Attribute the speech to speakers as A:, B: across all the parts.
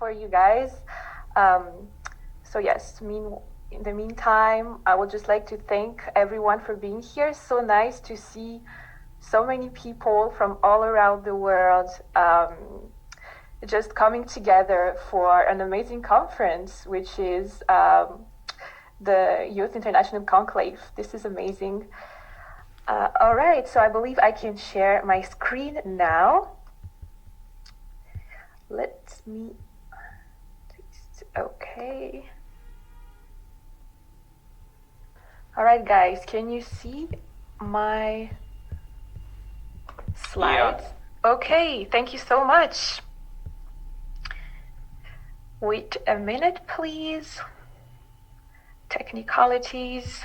A: are you guys? So yes, in the meantime, I would just like to thank everyone for being here. So nice to see so many people from all around the world just coming together for an amazing conference, which is the Youth International Conclave. This is amazing. All right, so I believe I can share my screen now. Let me, okay. All right, guys, can you see my slides? Yeah. Okay, thank you so much. Wait a minute, please. Technicalities.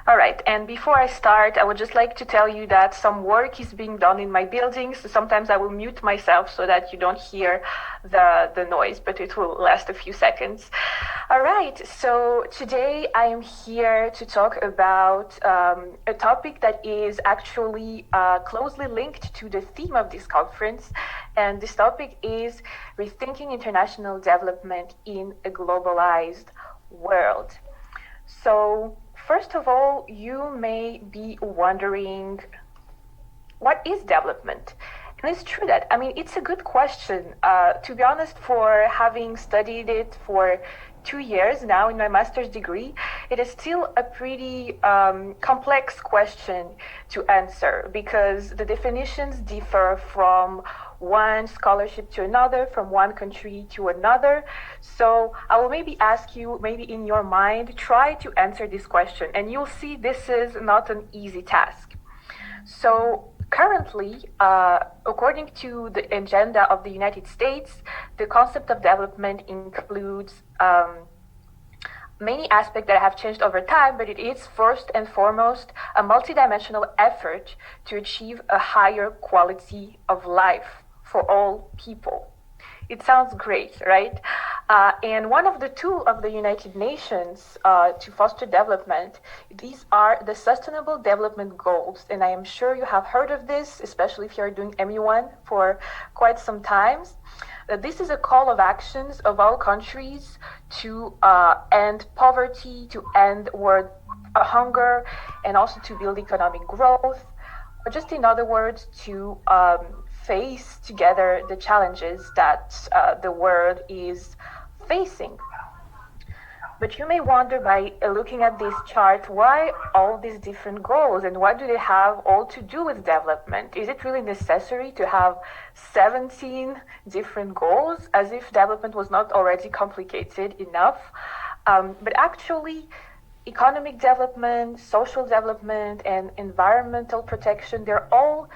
A: All right, and before I start, I would just like to tell you that some work is being done in my building, so sometimes I will mute myself so that you don't hear the noise, but it will last a few seconds. All right, so today I am here to talk about a topic that is actually closely linked to the theme of this conference, and this topic is rethinking international development in a globalized world. So, first of all, you may be wondering, what is development? And it's true that, it's a good question. To be honest, for having studied it for 2 years now in my master's degree, it is still a pretty complex question to answer because the definitions differ from one scholarship to another, from one country to another. So I will maybe ask you, maybe in your mind, try to answer this question, and you'll see this is not an easy task. So currently, according to the agenda of the United States, the concept of development includes many aspects that have changed over time, but it is first and foremost a multidimensional effort to achieve a higher quality of life for all people. It sounds great, right? And one of the tools of the United Nations to foster development, these are the Sustainable Development Goals. And I am sure you have heard of this, especially if you're doing MU1 for quite some time. This is a call of actions of all countries to end poverty, to end world hunger, and also to build economic growth, or just in other words, to face together the challenges that the world is facing. But you may wonder, by looking at this chart, why all these different goals and what do they have all to do with development? Is it really necessary to have 17 different goals, as if development was not already complicated enough? But actually, economic development, social development, and environmental protection, they're all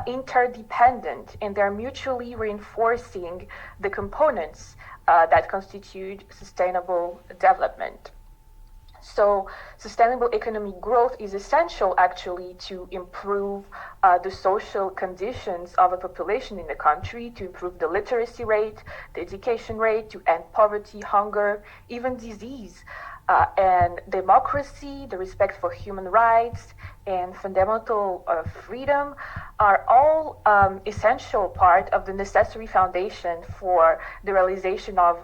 A: interdependent, and they're mutually reinforcing the components that constitute sustainable development. So sustainable economic growth is essential actually to improve the social conditions of a population in the country, to improve the literacy rate, the education rate, to end poverty, hunger, even disease. And democracy, the respect for human rights, and fundamental freedom are all essential part of the necessary foundation for the realization of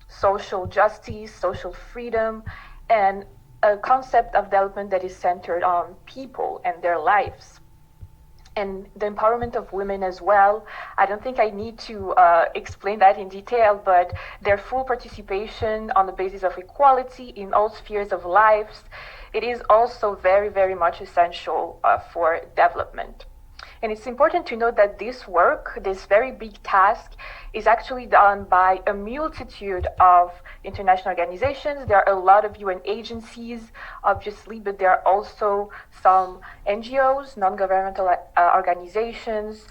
A: social justice, social freedom, and a concept of development that is centered on people and their lives. And the empowerment of women as well. I don't think I need to explain that in detail, but their full participation on the basis of equality in all spheres of lives, it is also very, very much essential for development. And it's important to note that this work, this very big task, is actually done by a multitude of international organizations. There are a lot of UN agencies, obviously, but there are also some NGOs, non-governmental organizations,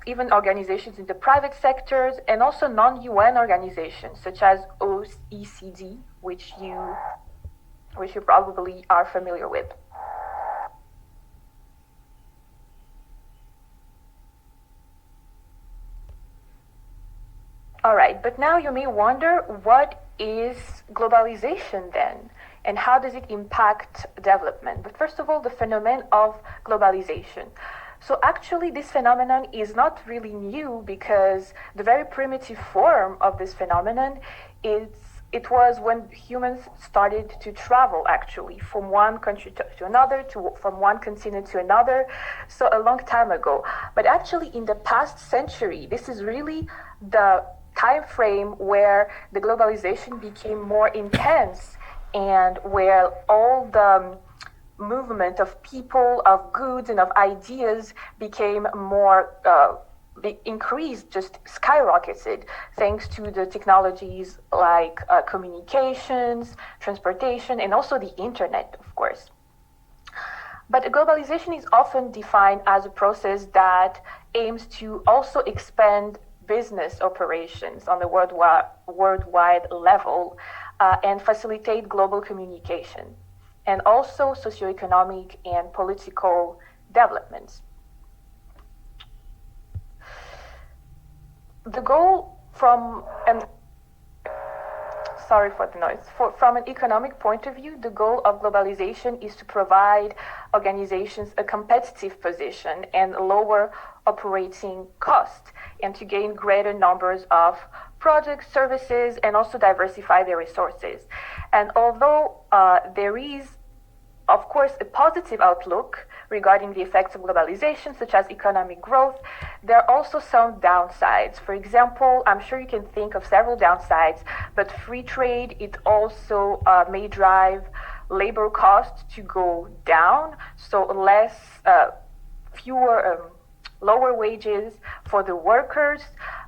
A: even organizations in the private sectors, and also non-UN organizations, such as OECD, which you probably are familiar with. All right, but now you may wonder, what is globalization then? And how does it impact development? But first of all, the phenomenon of globalization. So actually, this phenomenon is not really new because the very primitive form of this phenomenon is it was when humans started to travel actually from one country to another, from one continent to another, so a long time ago. But actually, in the past century, this is really the time frame where the globalization became more intense and where all the movement of people, of goods, and of ideas became more increased, just skyrocketed, thanks to the technologies like communications, transportation, and also the internet, of course. But globalization is often defined as a process that aims to also expand business operations on the worldwide level and facilitate global communication, and also socioeconomic and political developments. The goal from an from an economic point of view, the goal of globalization is to provide organizations a competitive position and lower operating costs, and to gain greater numbers of products, services, and also diversify their resources. And although there is, of course, a positive outlook regarding the effects of globalization, such as economic growth, there are also some downsides. For example, I'm sure you can think of several downsides, but free trade, it also may drive labor costs to go down, so lower wages for the workers.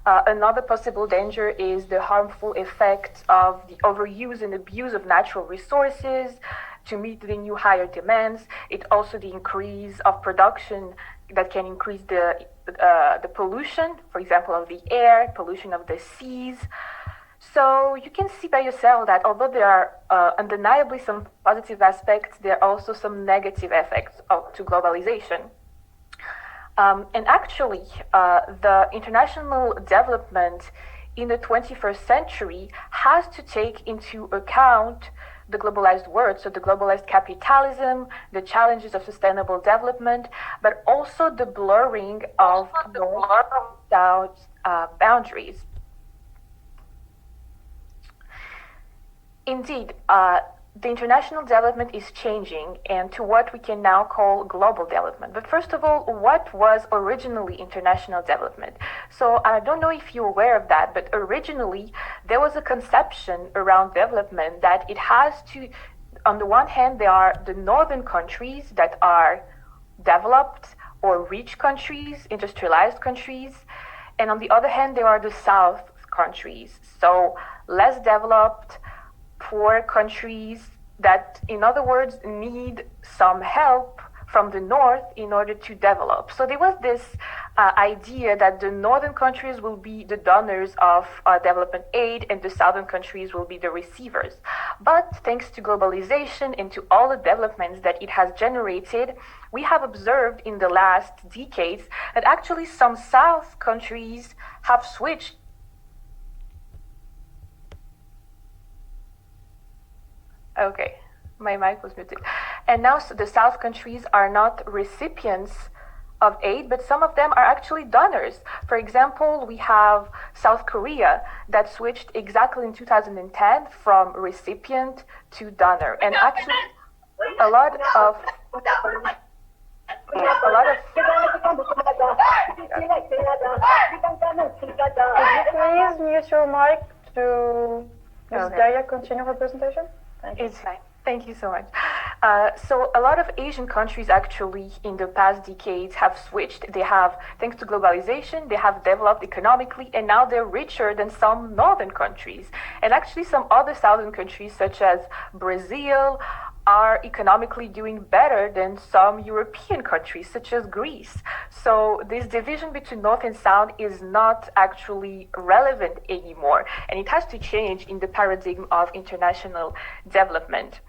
A: Another possible danger is the harmful effect of the overuse and abuse of natural resources to meet the new higher demands. It also the increase of production that can increase the pollution, for example, of the air, pollution of the seas. So you can see by yourself that although there are undeniably some positive aspects, there are also some negative effects to globalization. And actually, the international development in the 21st century has to take into account the globalized world, so the globalized capitalism, the challenges of sustainable development, but also the blurring of north-south boundaries. Indeed, the international development is changing and to what we can now call global development. But first of all, what was originally international development? So I don't know if you're aware of that, but originally there was a conception around development that it has to, on the one hand, there are the northern countries that are developed or rich countries, industrialized countries, and on the other hand, there are the south countries, so less developed, poor countries that, in other words, need some help from the north in order to develop. So there was this idea that the northern countries will be the donors of development aid and the southern countries will be the receivers. But thanks to globalization and to all the developments that it has generated, we have observed in the last decades that actually some south countries have switched. Okay, my mic was muted. And now the South countries are not recipients of aid, but some of them are actually donors. For example, we have South Korea that switched exactly in 2010 from recipient to donor. And actually, a lot of
B: Please mute your mic to Ms. Daya continue her presentation.
A: It's fine. Thank you so much. So a lot of Asian countries actually in the past decades have switched. They have, thanks to globalization, they have developed economically and now they're richer than some northern countries. And actually some other southern countries such as Brazil are economically doing better than some European countries such as Greece. So this division between North and South is not actually relevant anymore, and it has to change in the paradigm of international development.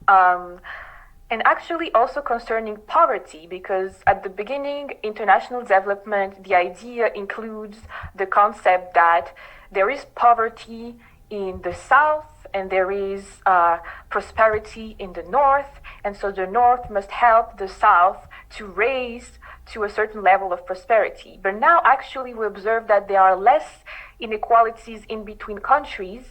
A: And actually also concerning poverty, because at the beginning, international development, the idea includes the concept that there is poverty in the South and there is prosperity in the north, and so the north must help the south to raise to a certain level of prosperity. But now actually we observe that there are less inequalities in between countries,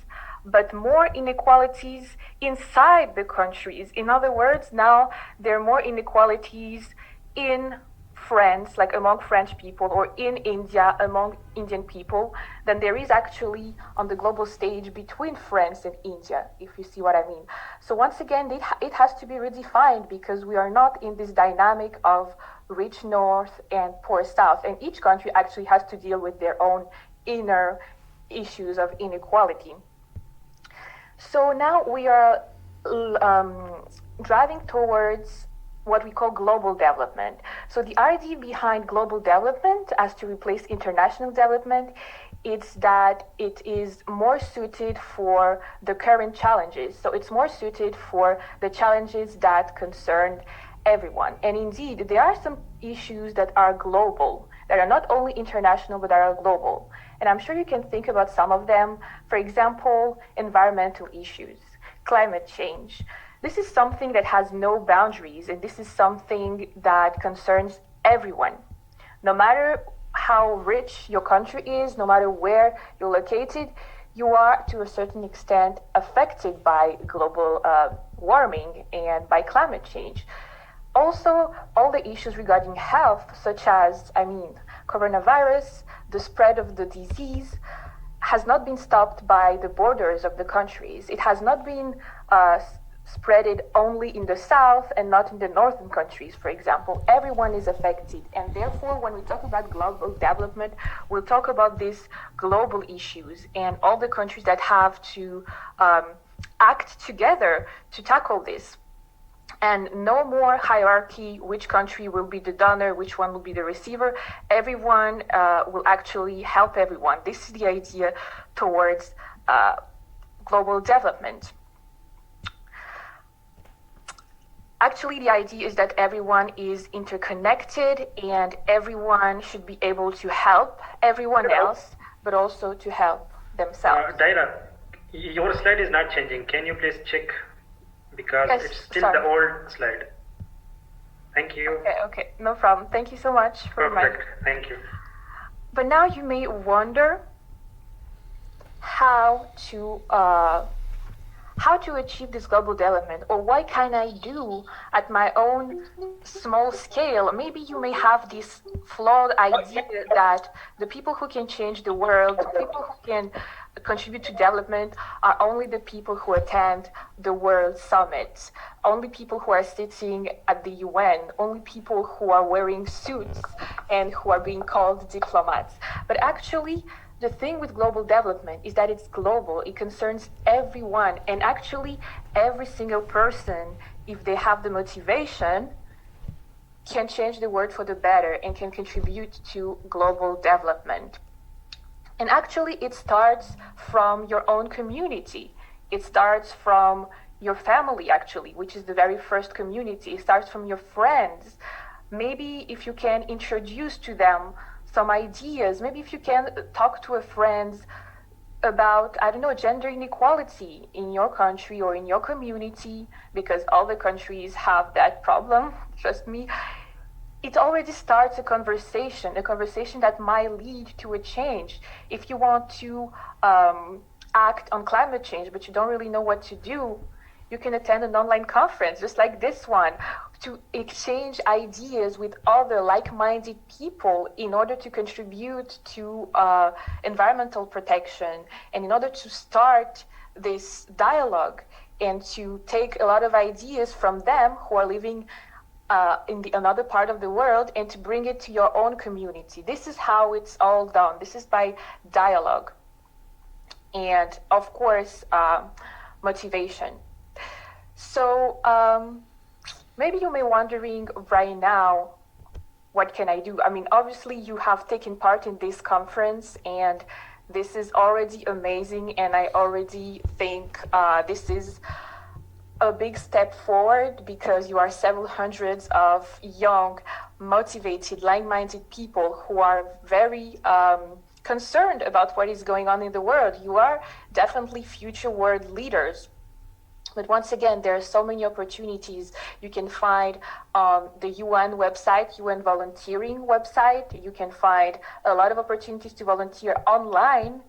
A: but more inequalities inside the countries. In other words, now there are more inequalities in France, like among French people, or in India among Indian people, than there is actually on the global stage between France and India, if you see what I mean. So once again, it has to be redefined, because we are not in this dynamic of rich north and poor south, and each country actually has to deal with their own inner issues of inequality. So now we are driving towards what we call global development. So the idea behind global development as to replace international development is that it is more suited for the current challenges. So it's more suited for the challenges that concern everyone. And indeed, there are some issues that are global, that are not only international, but that are global. And I'm sure you can think about some of them. For example, environmental issues, climate change. This is something that has no boundaries, and this is something that concerns everyone. No matter how rich your country is, no matter where you're located, you are to a certain extent affected by global warming and by climate change. Also, all the issues regarding health, such as, coronavirus, the spread of the disease, has not been stopped by the borders of the countries. It has not been spreaded only in the south and not in the northern countries, for example. Everyone is affected. And therefore, when we talk about global development, we'll talk about these global issues and all the countries that have to act together to tackle this. And no more hierarchy, which country will be the donor, which one will be the receiver. Everyone will actually help everyone. This is the idea towards global development. Actually, the idea is that everyone is interconnected and everyone should be able to help everyone else, but also to help themselves.
C: Daira, your slide is not changing. Can you please check? Because
A: yes,
C: it's still
A: sorry.
C: the old slide. Thank you.
A: Okay, no problem. Thank you so much for
C: Perfect. Thank you.
A: But now you may wonder how to achieve this global development, or what can I do at my own small scale. Maybe you may have this flawed idea that the people who can change the world, the people who can contribute to development, are only the people who attend the World Summit, only people who are sitting at the UN, only people who are wearing suits and who are being called diplomats. But actually, the thing with global development is that it's global. It concerns everyone. And actually, every single person, if they have the motivation, can change the world for the better and can contribute to global development. And actually, it starts from your own community. It starts from your family, actually, which is the very first community. It starts from your friends. Maybe if you can introduce to them some ideas, maybe if you can talk to a friend about, gender inequality in your country or in your community, because all the countries have that problem, trust me. It already starts a conversation that might lead to a change. If you want to act on climate change, but you don't really know what to do, you can attend an online conference, just like this one, to exchange ideas with other like-minded people in order to contribute to environmental protection, and in order to start this dialogue and to take a lot of ideas from them who are living in another part of the world and to bring it to your own community. This is how it's all done. This is by dialogue. And of course, motivation. So maybe you may be wondering right now, what can I do? Obviously you have taken part in this conference and this is already amazing, and I already think this is a big step forward, because you are several hundreds of young, motivated, like-minded people who are very concerned about what is going on in the world. You are definitely future world leaders. But once again, there are so many opportunities. You can find the UN website, UN volunteering website. You can find a lot of opportunities to volunteer online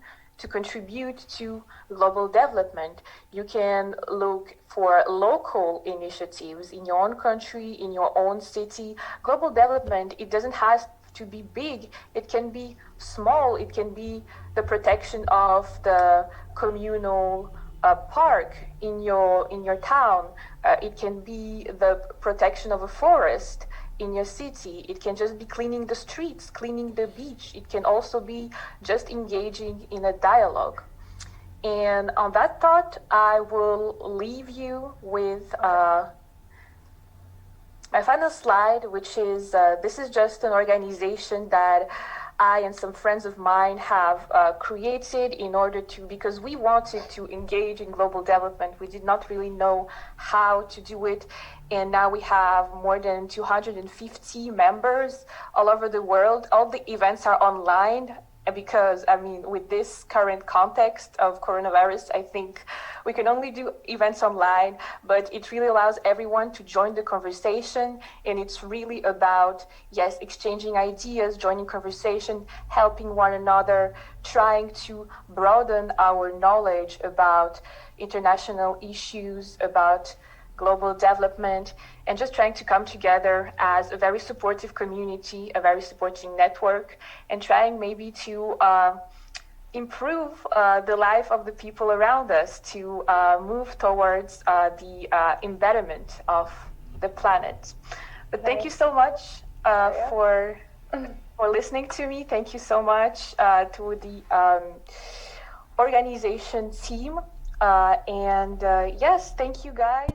A: to contribute to global development. You can look for local initiatives in your own country, in your own city. Global development, it doesn't have to be big. It can be small. It can be the protection of the communal park in your town. It can be the protection of a forest in your city. It can just be cleaning the streets, cleaning the beach. It can also be just engaging in a dialogue. And on that thought, I will leave you with my final slide, which is this is just an organization that I and some friends of mine have created in order to, because we wanted to engage in global development. We did not really know how to do it. And now we have more than 250 members all over the world. All the events are online because, I mean, with this current context of coronavirus, I think we can only do events online, but it really allows everyone to join the conversation. And it's really about, yes, exchanging ideas, joining conversation, helping one another, trying to broaden our knowledge about international issues, about global development, and just trying to come together as a very supportive community, a very supporting network, and trying maybe to improve the life of the people around us, to move towards the embetterment of the planet. But thank you so much for listening to me. Thank you so much to the organization team. And yes, thank you guys.